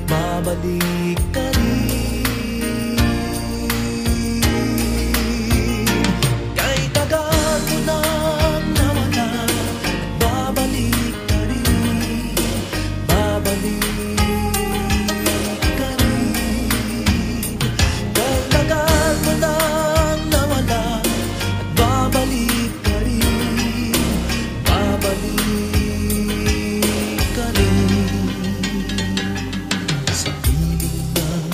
babalik ka rin. Kahit tagal mo nang nawala, babalik ka rin, babalik ka rin. Kahit tagal mo nang nawala, babalik ka rin, babalik ka rin. Sa piling ng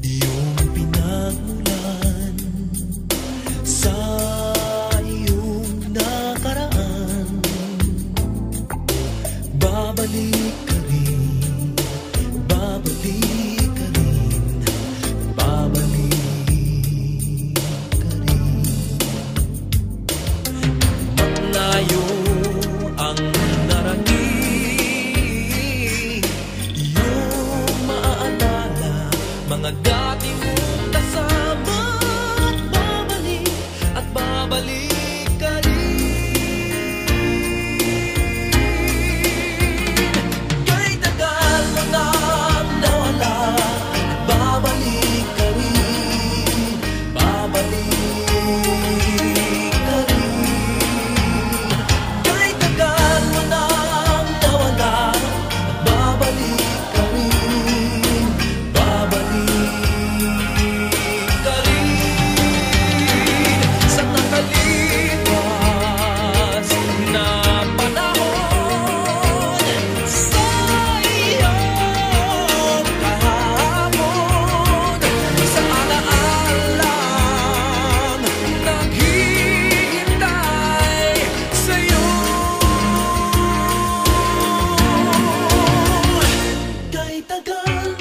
iyong pinagmulan, sa iyong nakaraan, babalik ka rin, babalik ka rin, babalik ka rin. Maglayo ang narating, iyong maaalala mga dati mong kasama, at babalik ka rin. Kahit tagal mo nang nawala, babalik ka rin, babalik ka rin. Kahit tagal mo nang nawala, babalik ka rin, babalik ka rin. Sa nakalipas na panahon, sa iyong kahapon, sa alaalang naghihintay sa'yo. Kahit tagal